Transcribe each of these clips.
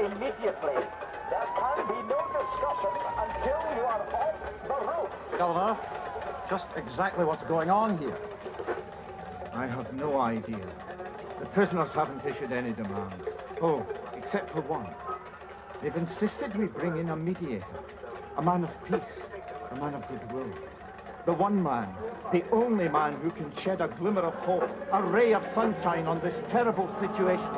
immediately. There can be no discussion until you are off the roof. Governor, just exactly what's going on here? I have no idea. The prisoners haven't issued any demands. Oh, except for one. They've insisted we bring in a mediator, a man of peace, a man of goodwill. The one man, the only man who can shed a glimmer of hope, a ray of sunshine on this terrible situation.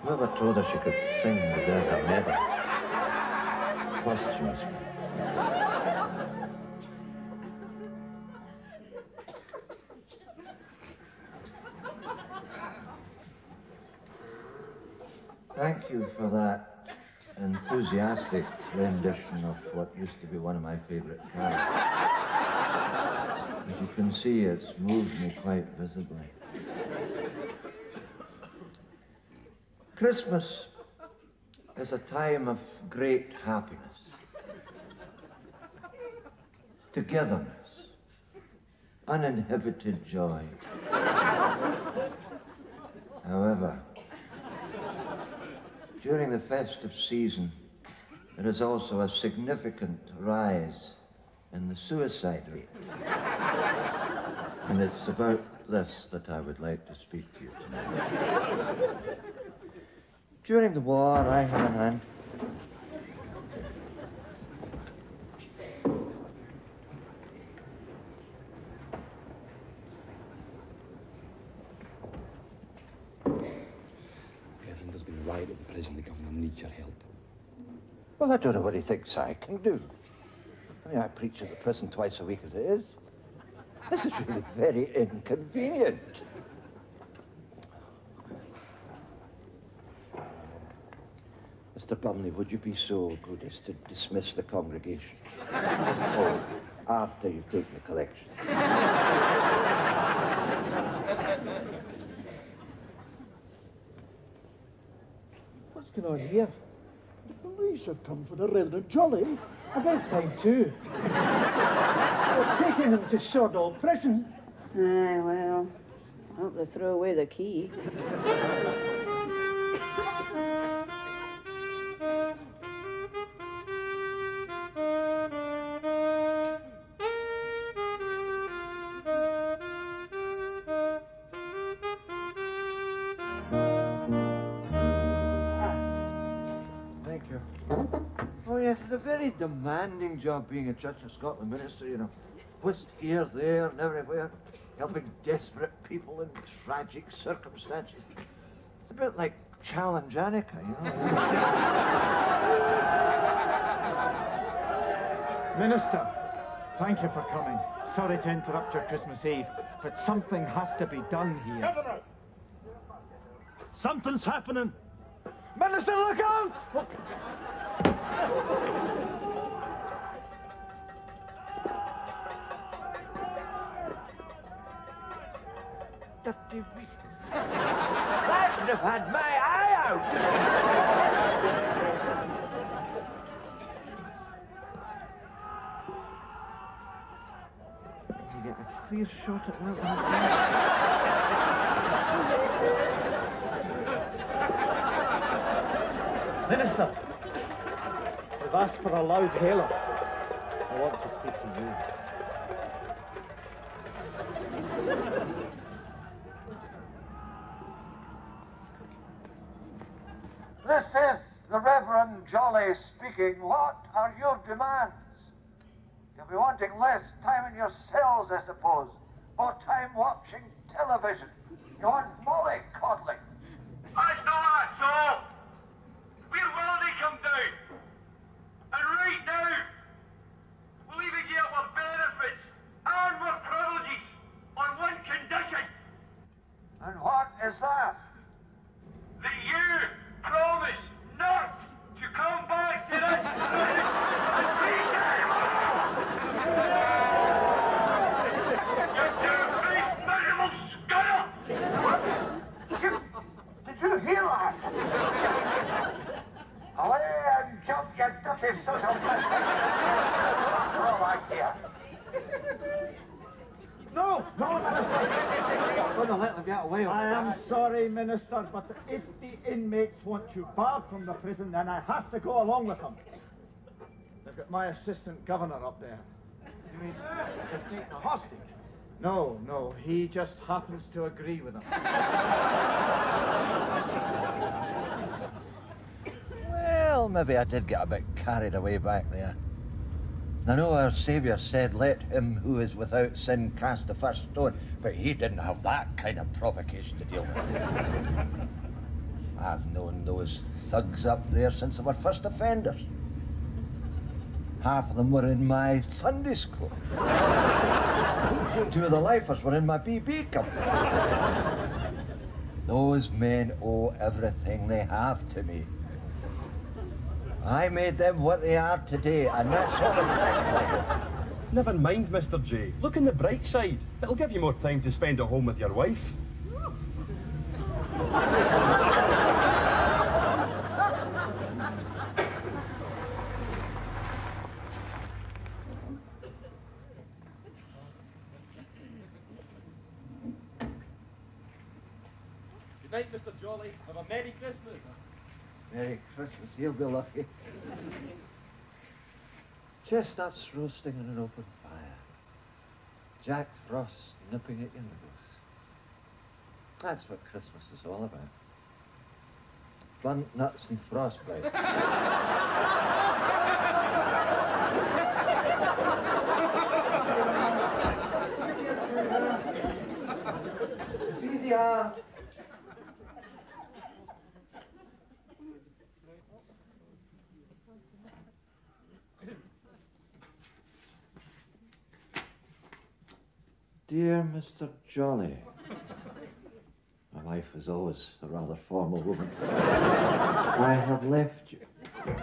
Whoever told her she could sing deserves a medal. Posthumous. Thank you for that enthusiastic rendition of what used to be one of my favorite carols. As you can see, it's moved me quite visibly. Christmas is a time of great happiness, togetherness, uninhibited joy. However, during the festive season, there is also a significant rise in the suicide rate. And it's about this that I would like to speak to you tonight. During the war, I had an aunt. Reverend, there's been a riot at the prison. The governor needs your help. Well, I don't know what he thinks I can do. I mean, I preach at the prison twice a week as it is. This is really very inconvenient. Mr. Bumley, would you be so good as to dismiss the congregation? Oh, after you've taken the collection. What's going on here? The police have come for the Rev IM Jolly. About time, too. They're taking him to Sodall prison. Aye, well, I hope they throw away the key. Oh, yes, it's a very demanding job being a Church of Scotland minister, you know. Whisked here, there, and everywhere, helping desperate people in tragic circumstances. It's a bit like Challenge Annika, you know. Minister, thank you for coming. Sorry to interrupt your Christmas Eve, but something has to be done here. Governor! Something's happening! Minister, look out! Dr. Reese. That should have had my eye out! Can you get a clear shot at that one? Minister, we've asked for a loud hailer. I want to speak to you. This is the Reverend Jolly speaking. What are your demands? You'll be wanting less time in your cells, I suppose. More time watching television. You want mollycoddling. That's not that, sir. We're willing to come down. And right now, we'll even give our benefits and our privileges on one condition. And what is that? That you promise not to come back to this prison and beat them. You two-faced miserable scunner! going to let them get away with I it. am sorry, Minister, but if the inmates want you barred from the prison, then I have to go along with them. They've got my assistant governor up there. You mean they're taking a hostage? No, he just happens to agree with them. Well, maybe I did get a bit carried away back there. I know our Saviour said, let him who is without sin cast the first stone, but he didn't have that kind of provocation to deal with. I've known those thugs up there since they were first offenders. Half of them were in my Sunday school. 2 of the lifers were in my BB company. Those men owe everything they have to me. I made them what they are today, and that's all the fact. Never mind, Mr. J. Look on the bright side. It'll give you more time to spend at home with your wife. Good night, Mr. Jolly. Have a Merry Christmas. Merry Christmas, you'll be lucky. Chestnuts roasting in an open fire. Jack Frost nipping at your nose. That's what Christmas is all about. Blunt nuts and frostbite. Ephesians! Dear Mr. Jolly, my wife was always a rather formal woman. I have left you. I've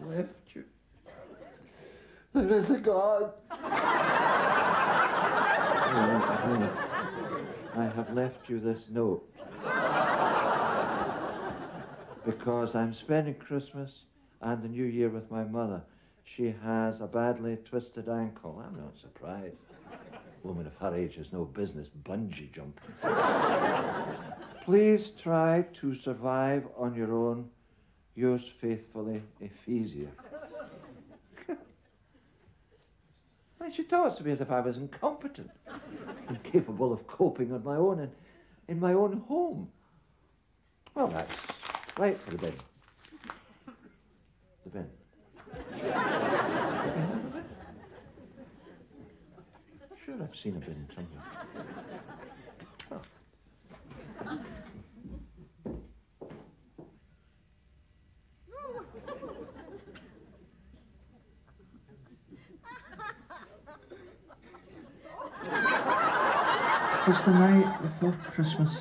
left you. There is a God. I have left you this note because I'm spending Christmas and the New Year with my mother. She has a badly twisted ankle. I'm not surprised. A woman of her age has no business bungee jumping. Please try to survive on your own. Yours faithfully, Ephesia. She talks to me as if I was incompetent, incapable of coping on my own in my own home. Well, that's right for the bin. The bin. Sure, I've seen a bin somewhere. Oh. It was the night before Christmas,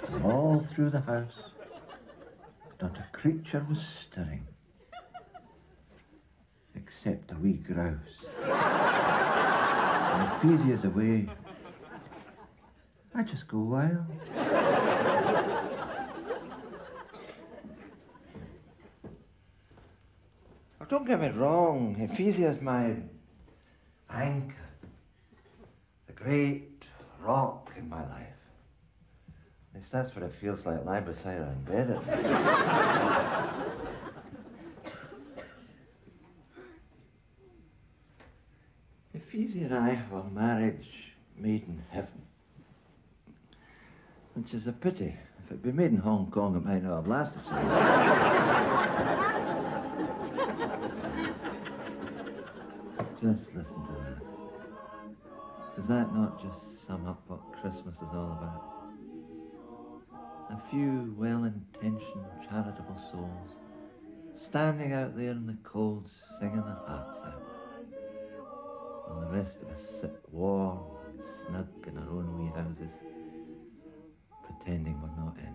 and all through the house, not a creature was stirring, except a wee grouse. When Ephesia's away, I just go wild. Oh, don't get me wrong, Ephesia's my anchor, the great rock in my life. At least that's what it feels like lying beside her in bed at night. Ephesia and I have a marriage made in heaven, which is a pity. If it'd been made in Hong Kong, it might not have lasted so long. Just listen to that. Does that not just sum up what Christmas is all about? A few well-intentioned, charitable souls standing out there in the cold, singing their hearts out, while the rest of us sit warm and snug in our own wee houses, pretending we're not in.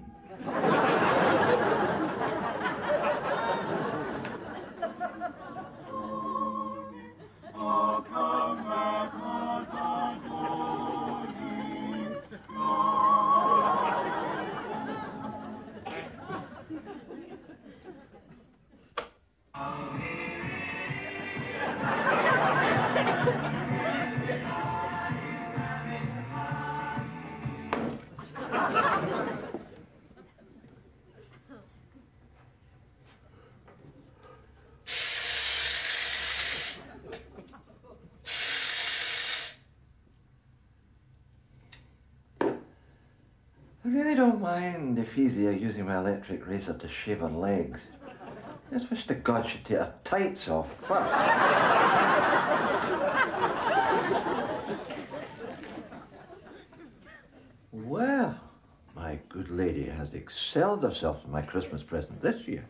I really don't mind Ephesia using my electric razor to shave her legs. I just wish to God she'd take her tights off first. Well, my good lady has excelled herself in my Christmas present this year.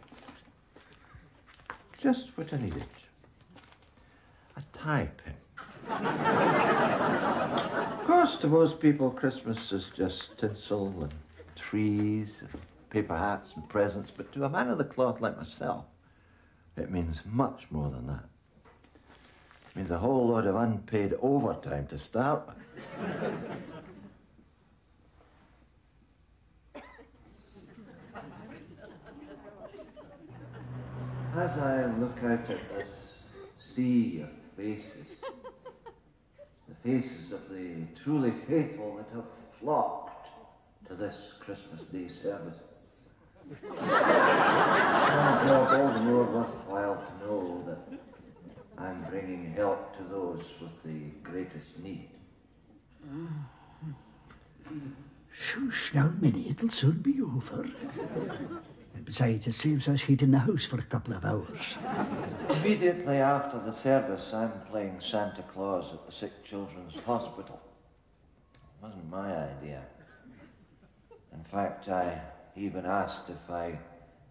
Just what I needed. A tie pin. Of course, to most people, Christmas is just tinsel and trees and paper hats and presents, but to a man of the cloth like myself, it means much more than that. It means a whole lot of unpaid overtime to start with. As I look out at this sea of faces, the faces of the truly faithful that have flocked to this Christmas Day service, it's all the more worthwhile to know that I'm bringing help to those with the greatest need. Shush now, Minnie, it'll soon be over. Besides, it saves us heating the house for a couple of hours. Immediately after the service, I'm playing Santa Claus at the Sick Children's Hospital. It wasn't my idea. In fact, I even asked if I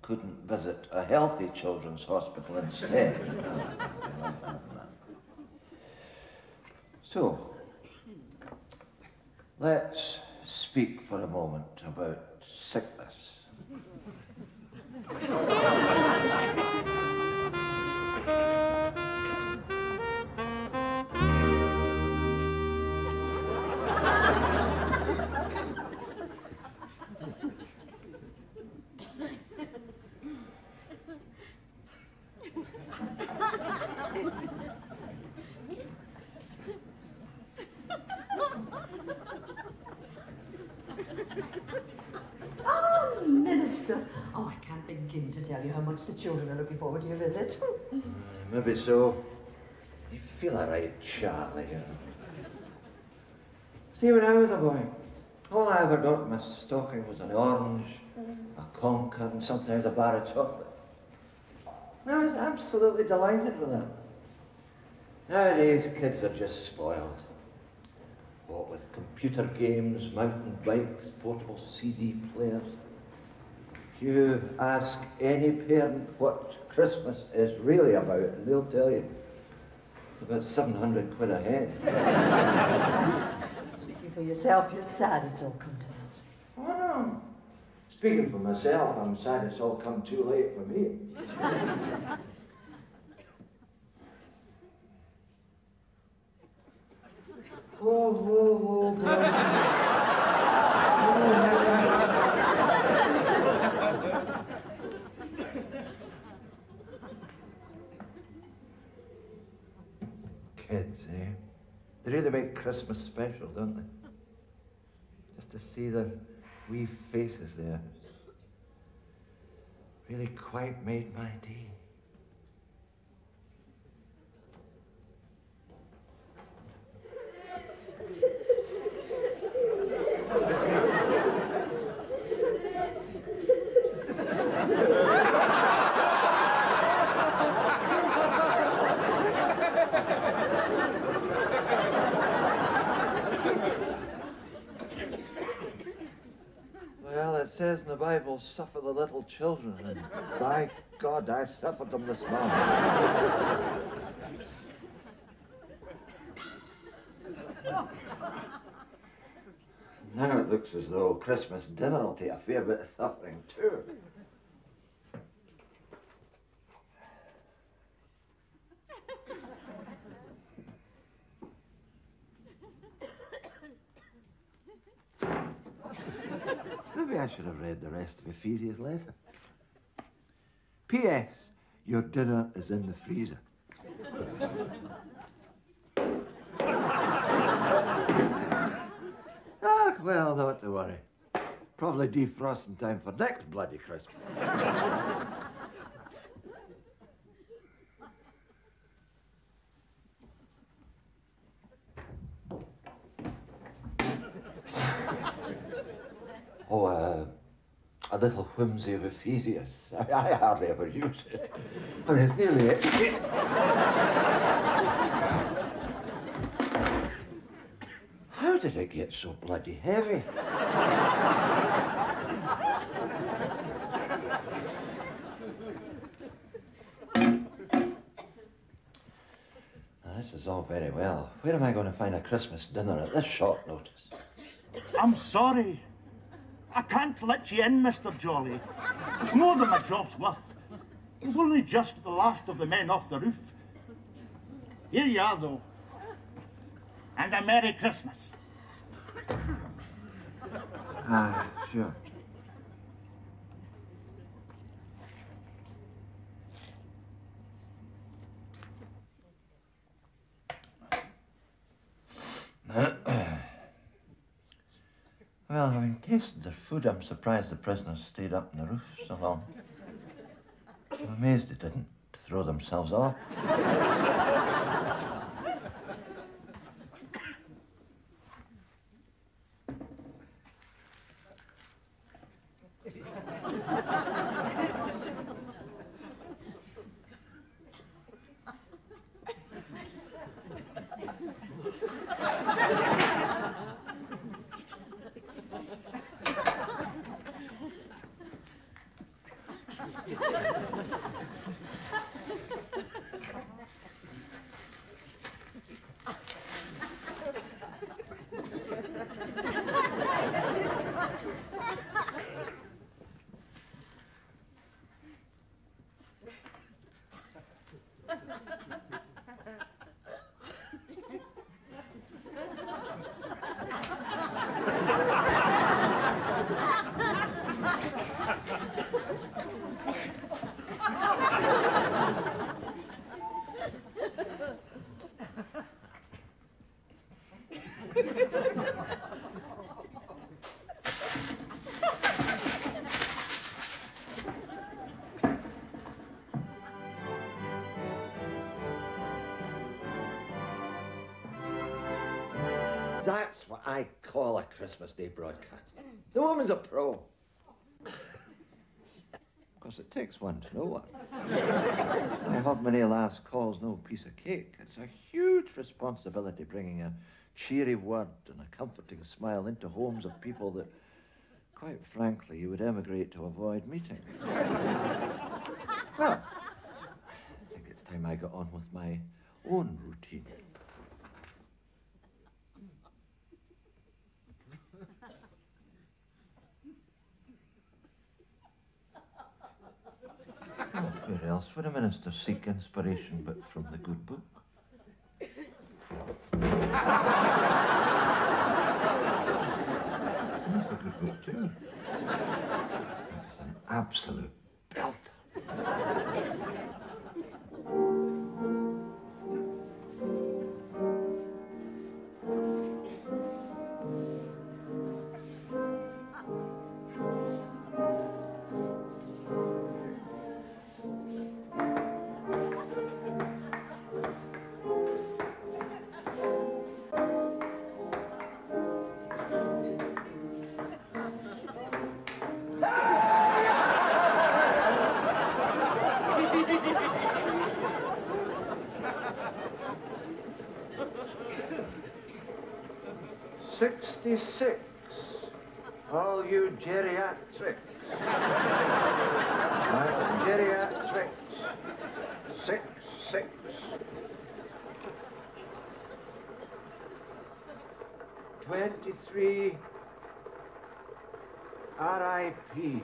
couldn't visit a healthy children's hospital instead. So, let's speak for a moment about sickness. Oh, Minister. Oh, I can't begin to tell you how much the children are looking forward to your visit. Maybe so. You feel all right, Charlie, you know. See, when I was a boy, all I ever got in my stocking was an orange, a conker, and sometimes a bar of chocolate. And I was absolutely delighted with that. Nowadays, kids are just spoiled. What with computer games, mountain bikes, portable CD players. If you ask any parent what Christmas is really about, and they'll tell you it's about 700 quid a head. Speaking for yourself, you're sad it's all come to this. Oh, no. Speaking for myself, I'm sad it's all come too late for me. Kids, eh? They really make Christmas special, don't they? Just to see their wee faces there really quite made my day. Well, it says in the Bible, suffer the little children, and by God, I suffered them this morning. Now it looks as though Christmas dinner will take a fair bit of suffering too. Maybe I should have read the rest of Ephesia's letter. P.S. Your dinner is in the freezer. Ah, well, not to worry. Probably defrost in time for next bloody Christmas. Oh, a little whimsy of Ephesius. I hardly ever use it. I mean, it's nearly it. How did it get so bloody heavy? Now, this is all very well. Where am I going to find a Christmas dinner at this short notice? I'm sorry. I can't let you in, Mr. Jolly. It's more than my job's worth. We've only just the last of the men off the roof. Here you are, though. And a Merry Christmas. Ah, sure. Well, having tasted their food, I'm surprised the prisoners stayed up on the roof so long. I'm amazed they didn't throw themselves off. That's what I call a Christmas Day broadcast. The woman's a pro. Of course, it takes one to know one. I hope many lass calls no piece of cake. It's a huge responsibility bringing a cheery word and a comforting smile into homes of people that, quite frankly, you would emigrate to avoid meeting. Well, I think it's time I got on with my own routine. Where else would a minister seek inspiration but from the good book? It's a good book, too. It's an absolute belter. '66, all you geriatrics. Right, geriatrics, 6'6". '23, R.I.P.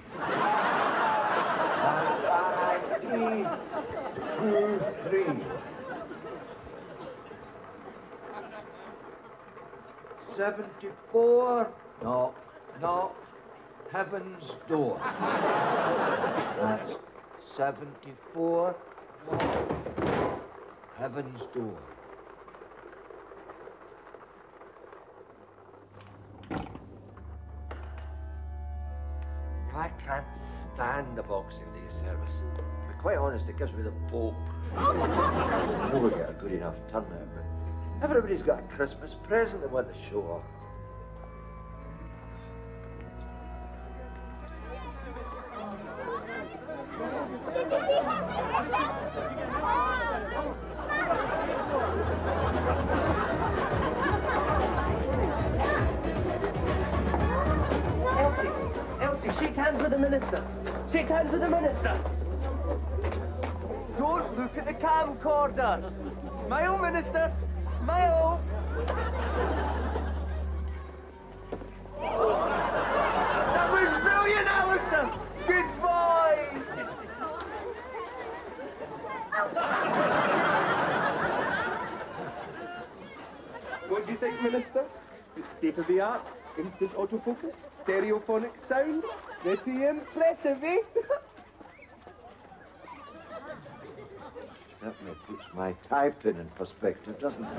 R.I.P. 2-3. 74, knock, heaven's door. That's 74, knock, heaven's door. I can't stand the Boxing Day service. To be quite honest, it gives me the poke. I know we get a good enough turnout, but everybody's got a Christmas present they want to show off. Elsie, shake hands with the minister. Shake hands with the minister. Don't look at the camcorder. Smile, minister. Smile. That was brilliant, Alistair. Good boy. What do you think, minister? It's state of the art. Instant autofocus, stereophonic sound. Pretty impressive, eh? Certainly puts my typing in perspective, doesn't it?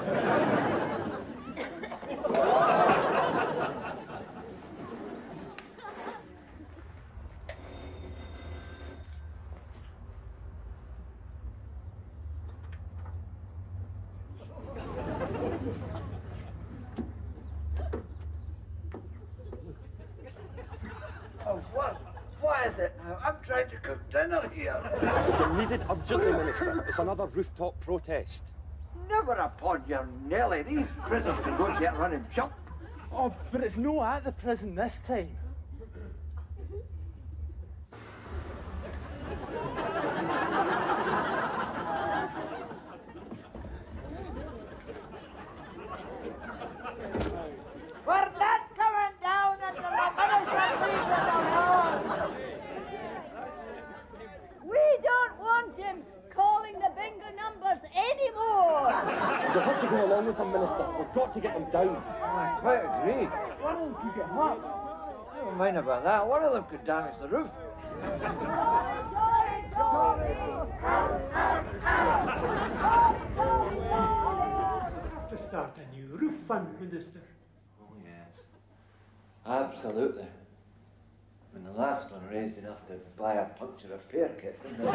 What is it now? I'm trying to cook dinner here. You're needed urgently, Minister. It's another rooftop protest. Never upon your Nelly. These prisoners can go and get run and jump. Oh, but it's no at the prison this time. We're not coming down until the minister leaves us alone. We don't want him calling the bingo numbers anymore. You'll have to go along with them, Minister. We've got to get them down. I quite agree. One of them could get hurt. Never mind about that. One of them could damage the roof. To start a new roof fund, Minister. Oh, yes. Absolutely. And the last one raised enough to buy a puncture repair kit, didn't it?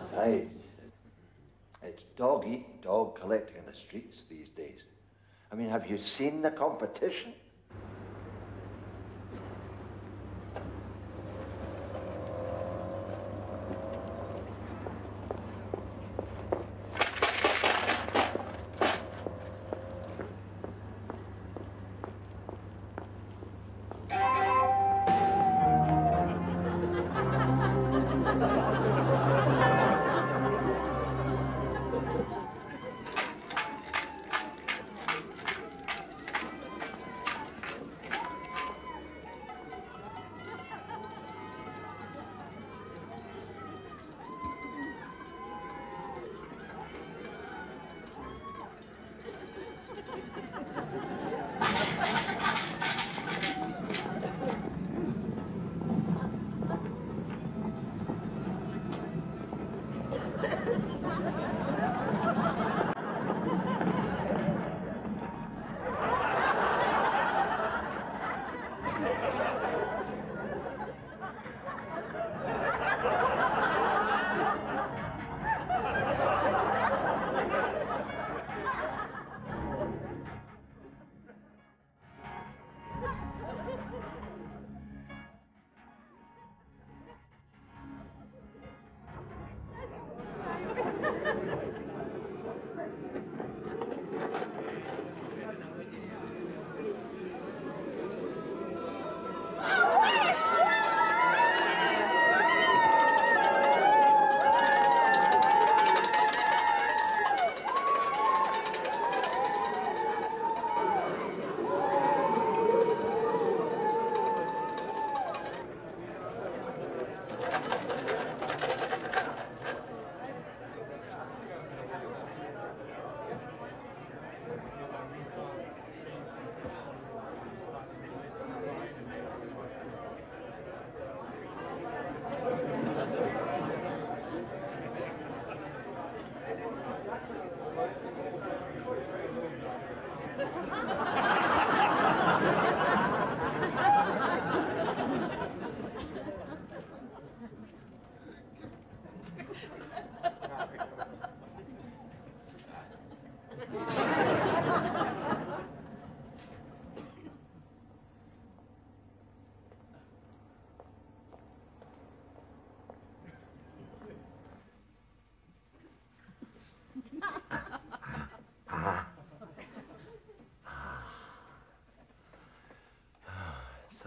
Besides, it's dog eat dog collecting in the streets these days. I mean, have you seen the competition?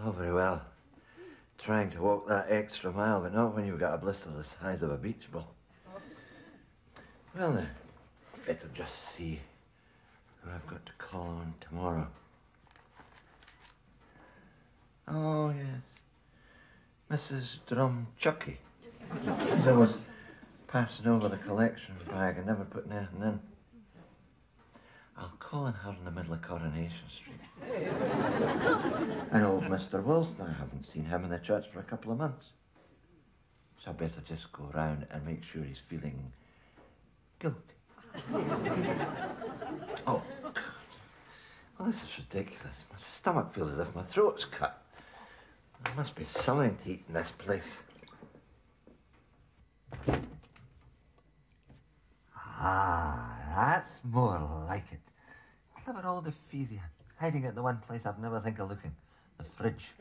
all very well trying to walk that extra mile, but not when you've got a blister the size of a beach ball. Well, now, better just see who I've got to call on tomorrow. Oh, yes. Mrs. Drumchucky. I was passing over the collection bag and never putting anything in. I'll call on her in the middle of Coronation Street. And old Mr. Wilson, I haven't seen him in the church for a couple of months. So I better just go round and make sure he's feeling guilty. Oh, God. Well, this is ridiculous. My stomach feels as if my throat's cut. There must be something to eat in this place. Ah, that's more like it. Clever old Ophelia, hiding at the one place I've never think of looking, the fridge.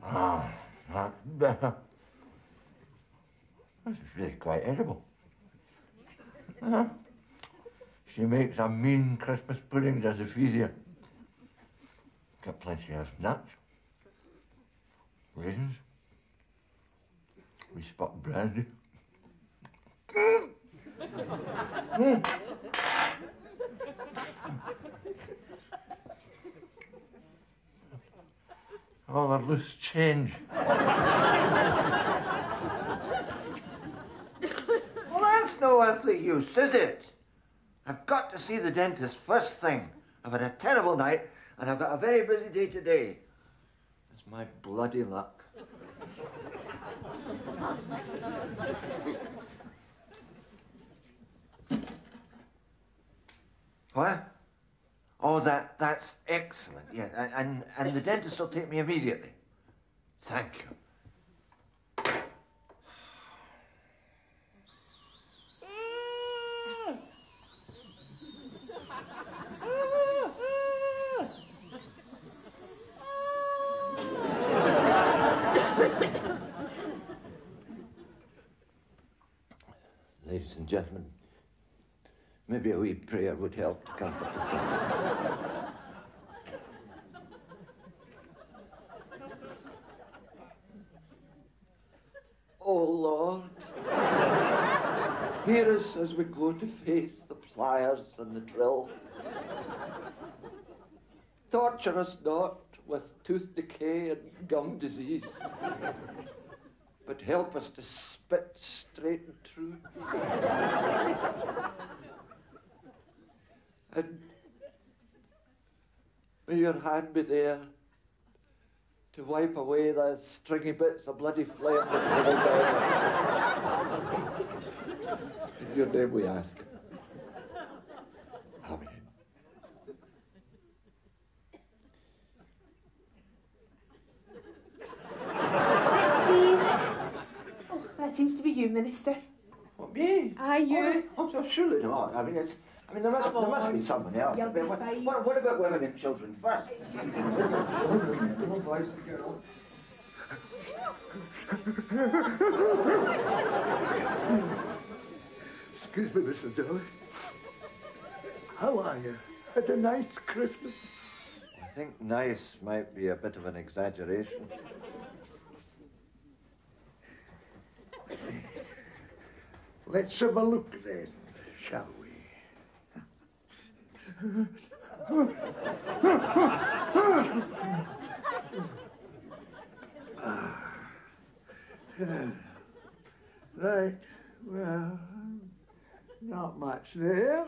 Oh, that's better. This is really quite edible. She makes a mean Christmas pudding, does Ophelia. Got plenty of nuts, raisins, we spot brandy. All the loose change. Well, that's no earthly use, is it? I've got to see the dentist first thing. I've had a terrible night, and I've got a very busy day today. It's my bloody luck. What? Oh, that's excellent. Yeah, and the dentist will take me immediately. Thank you. Ladies and gentlemen, maybe a wee prayer would help to comfort us. Oh, Lord, hear us as we go to face the pliers and the drill. Torture us not with tooth decay and gum disease, but help us to spit straight and true. And may your hand be there to wipe away the stringy bits of bloody flame that travel down. In your name we ask. Amen. That seems to be you, Minister. What, me? Aye, you. Oh, surely not. I mean, there must be someone else. You'll be fine. What about women and children first? Little boys and girls. Excuse me, Mr. Jolly. How are you? Had a nice Christmas? I think nice might be a bit of an exaggeration. Let's have a look then, shall we? Right, well, not much there.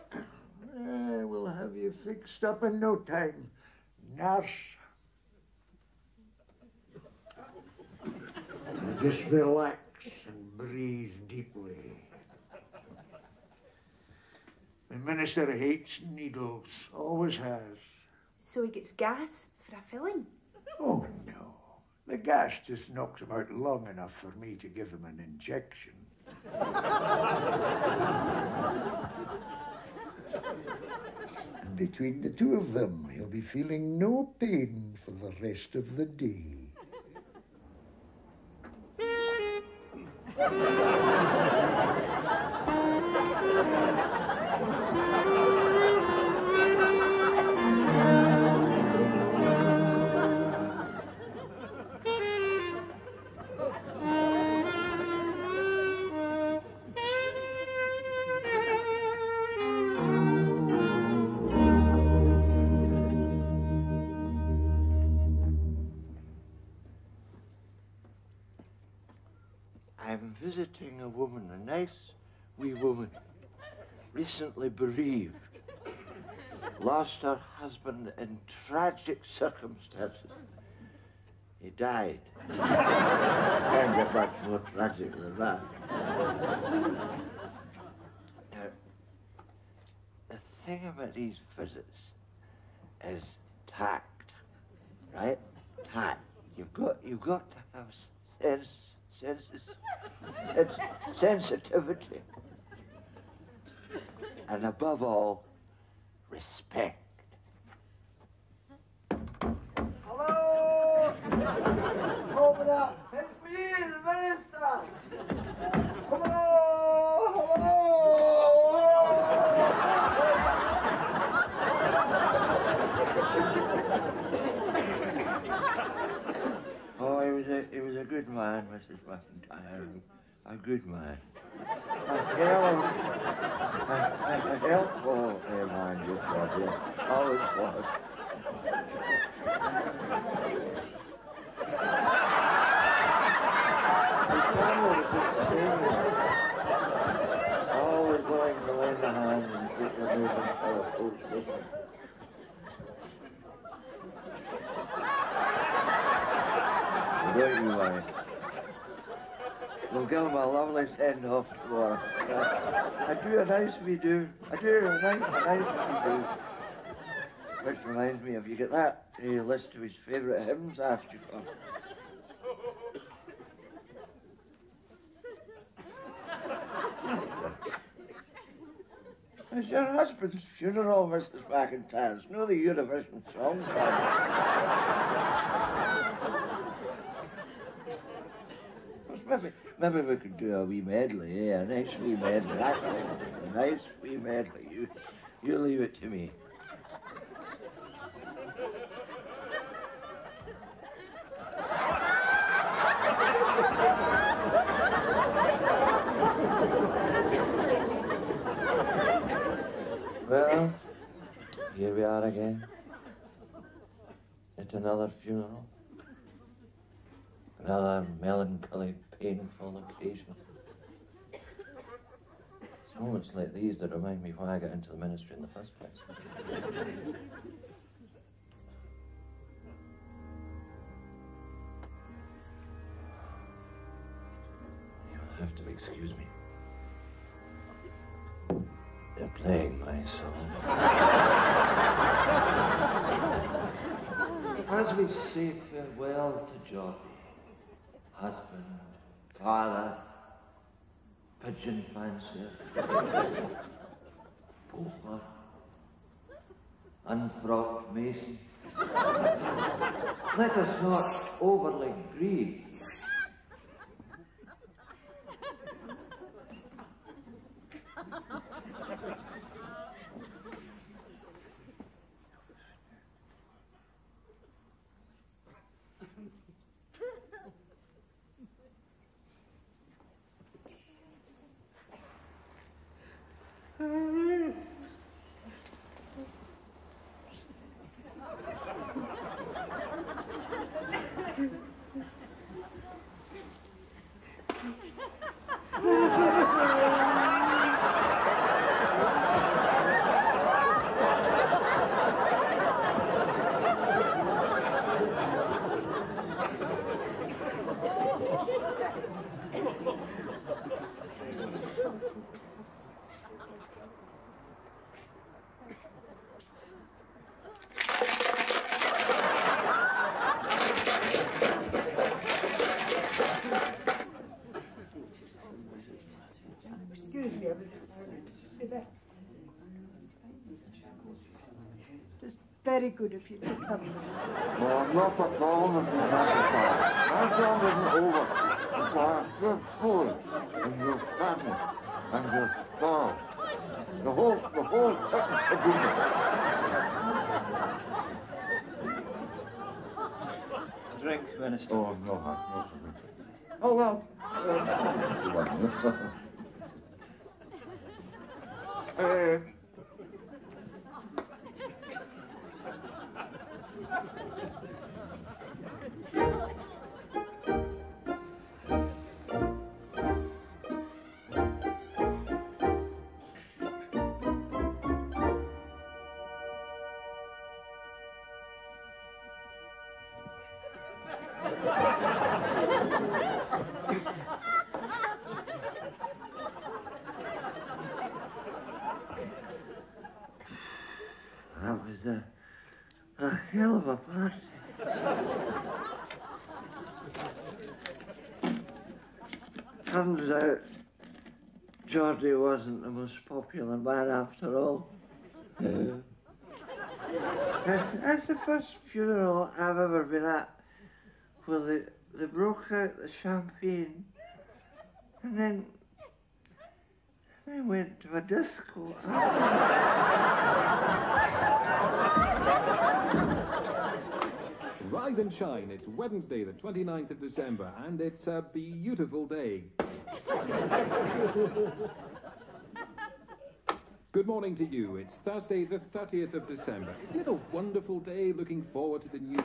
We'll have you fixed up in no time, nurse. Just relax and breathe deeply. The minister hates needles, always has. So he gets gas for a filling? Oh, no. The gas just knocks him out long enough for me to give him an injection. And between the two of them, he'll be feeling no pain for the rest of the day. I'm visiting a woman, a nice wee woman, recently bereaved, lost her husband in tragic circumstances. He died. Can't get much more tragic than that. Now, the thing about these visits is tact, right? Tact. You've got to have it's sensitivity. And above all, respect. Hello! Open up! It's me, the minister! Oh, he was a good man, Mrs. McIntyre. A good man. A helpful man, you said, yeah. Always was. Always willing to lend a hand and keep the moving fellow folks with him. Don't you worry. We'll give him a lovely send-off tomorrow. I do a nice we do. I do a nice we do. Which reminds me, have you got that list of his favourite hymns I asked you for? It's your husband's funeral, Mrs. McIntyre. It's no the Eurovision Song Contest. Maybe we could do a wee medley, a nice wee medley. A nice wee medley. You leave it to me. Well, here we are again. At another funeral. Another melancholy, painful occasion. It's moments like these that remind me why I got into the ministry in the first place. You'll have to excuse me. They're playing my song. As we say farewell to Johnny, husband, father, pigeon fancier, poker, unfrocked mason, let us not overly grieve. very good of you to come, Minister. Well, I'm not at all Mrs. McIntyre. My job isn't over. You're foolish, and you're famished, and you're starved. The whole agreement. A drink, Minister. Oh, no, no. Oh, well. That was a hell of a party. Turns out Geordie wasn't the most popular man after all. That's the first funeral I've ever been at where they broke out the champagne and then they went to a disco. Rise and shine. It's Wednesday, the 29th of December, and it's a beautiful day. Good morning to you. It's Thursday, the 30th of December. Isn't it a wonderful day? Looking forward to the new...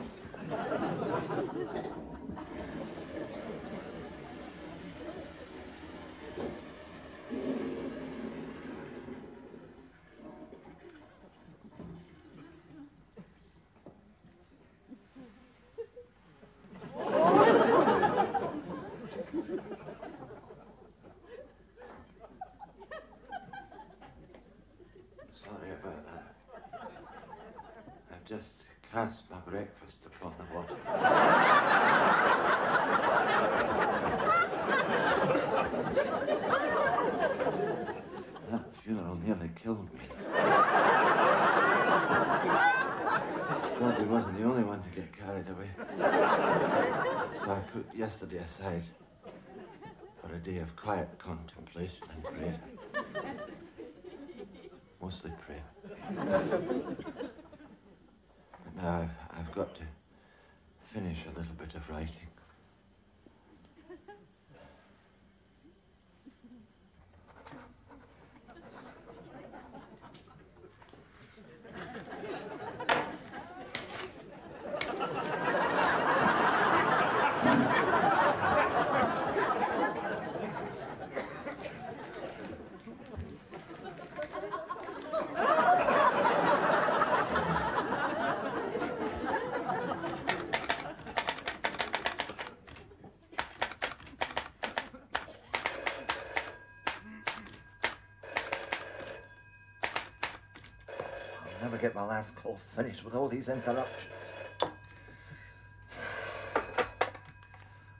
Sorry about that. I've just cast my breakfast upon the water. That funeral nearly killed me. God, he wasn't the only one to get carried away. So I put yesterday aside for a day of quiet contemplation and prayer. Mostly prayer. But now I've got to finish a little bit of writing. I'll never get my last call finished with all these interruptions.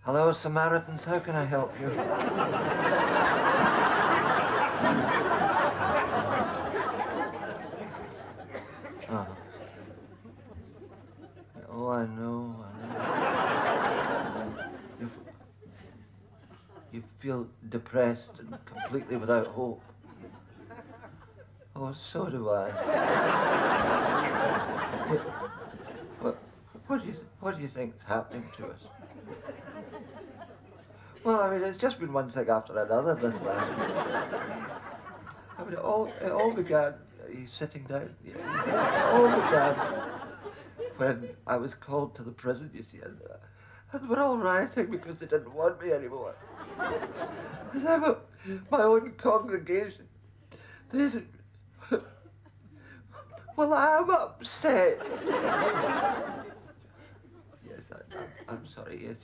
Hello, Samaritans, how can I help you? Oh, I know. You feel depressed and completely without hope. Oh, so do I. What do you think's happening to us? Well, I mean, it's just been one thing after another this last week. I mean, it all began. He's sitting down. It all began when I was called to the prison, you see, and we're all rioting because they didn't want me anymore. And I have my own congregation. They didn't. Well, I'm upset. Yes, I'm sorry. Yes,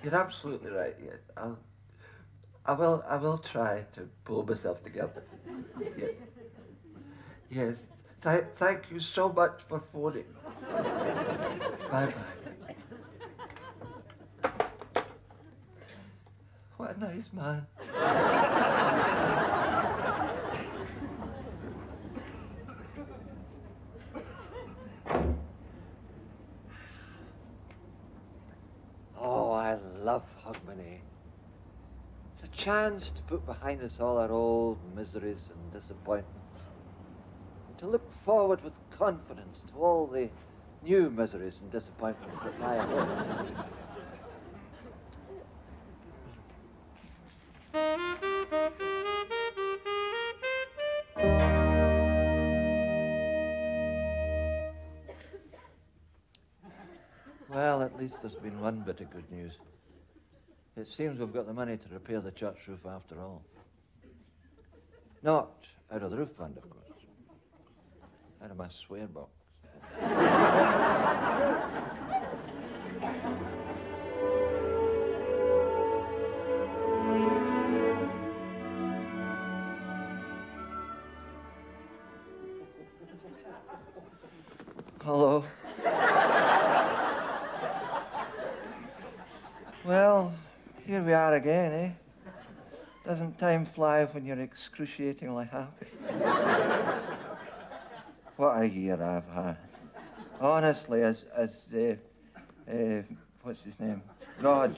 you're absolutely right. Yes, I will try to pull myself together. Yes. Yes. Thank you so much for phoning. Bye bye. What a nice man. It's a chance to put behind us all our old miseries and disappointments, and to look forward with confidence to all the new miseries and disappointments that lie ahead. Well, at least there's been one bit of good news. It seems we've got the money to repair the church roof after all. Not out of the roof fund, of course. Out of my swear box. Hello. Well, here we are again, eh? Doesn't time fly when you're excruciatingly happy? What a year I've had. Honestly, what's his name? God.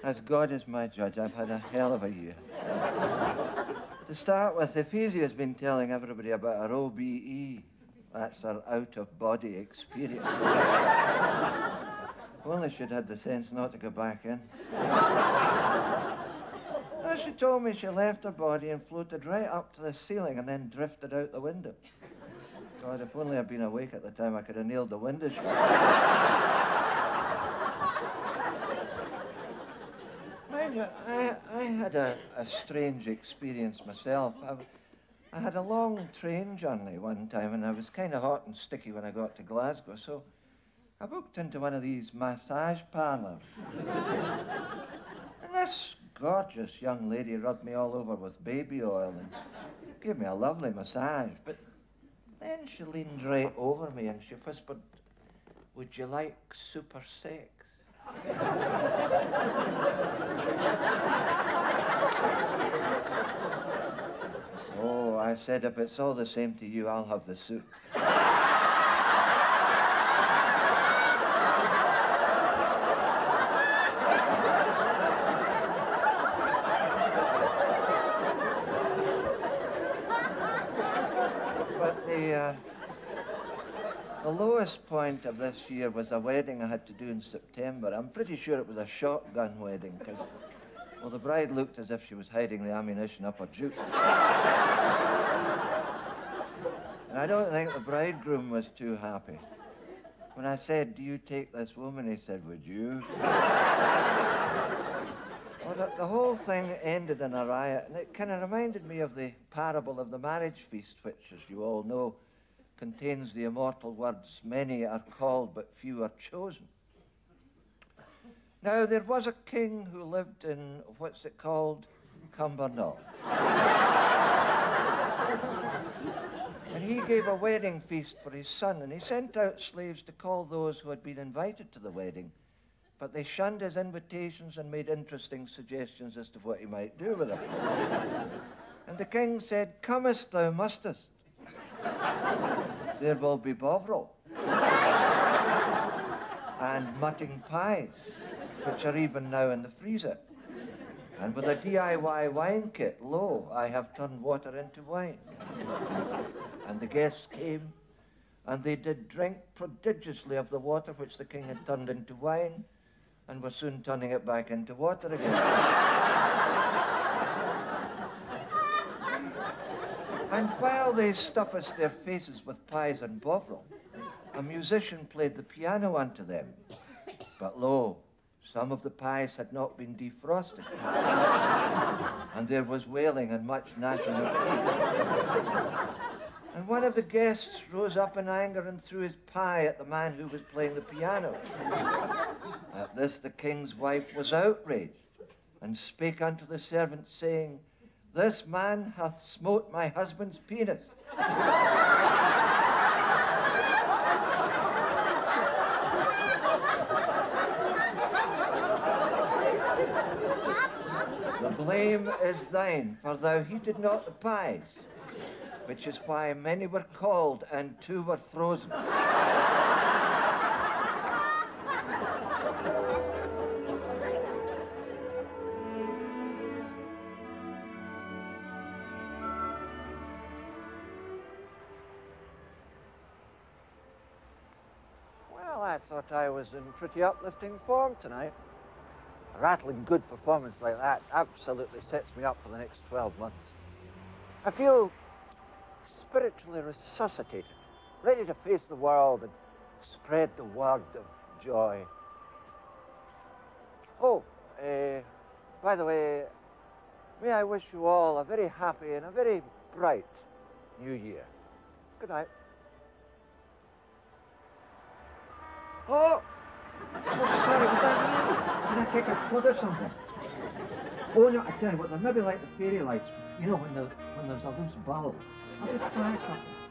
As God is my judge, I've had a hell of a year. To start with, Ephesia's been telling everybody about her OBE. That's her out-of-body experience. Only she'd had the sense not to go back in. Well, she told me she left her body and floated right up to the ceiling and then drifted out the window. God, if only I'd been awake at the time, I could have nailed the window shut. Mind you, I had a strange experience myself. I had a long train journey one time, and I was kind of hot and sticky when I got to Glasgow, so I booked into one of these massage parlours. And this gorgeous young lady rubbed me all over with baby oil and gave me a lovely massage. But then she leaned right over me and she whispered, "Would you like super sex?" Oh, I said, if it's all the same to you, I'll have the soup. But the lowest point of this year was a wedding I had to do in September. I'm pretty sure it was a shotgun wedding, because, well, the bride looked as if she was hiding the ammunition up her juke. And I don't think the bridegroom was too happy. When I said, "Do you take this woman?" he said, "Would you?" Well, the whole thing ended in a riot, and it kind of reminded me of the parable of the marriage feast, which, as you all know, contains the immortal words, "Many are called, but few are chosen." Now, there was a king who lived in, what's it called? Cumbernauld. And he gave a wedding feast for his son, and he sent out slaves to call those who had been invited to the wedding. But they shunned his invitations and made interesting suggestions as to what he might do with them. And the king said, "Comest thou mustest. There will be bovril and mutting pies, which are even now in the freezer. And with a DIY wine kit, lo, I have turned water into wine." And the guests came, and they did drink prodigiously of the water which the king had turned into wine, and were soon turning it back into water again. And while they stuffed their faces with pies and bovril, a musician played the piano unto them. But lo, some of the pies had not been defrosted, and there was wailing and much gnashing of teeth. And one of the guests rose up in anger and threw his pie at the man who was playing the piano. At this the king's wife was outraged, and spake unto the servant, saying, "This man hath smote my husband's penis." The blame is thine, for thou heated not the pies, which is why many were called and two were frozen. I thought I was in pretty uplifting form tonight. A rattling good performance like that absolutely sets me up for the next 12 months. I feel spiritually resuscitated, ready to face the world and spread the word of joy. Oh, by the way, may I wish you all a very happy and a very bright New Year. Good night. Oh! Oh, sorry, was that me? Did I kick a cud or something? Oh, no, I tell you what, they're maybe like the fairy lights, you know, when there's a loose bulb. I'll just try a couple.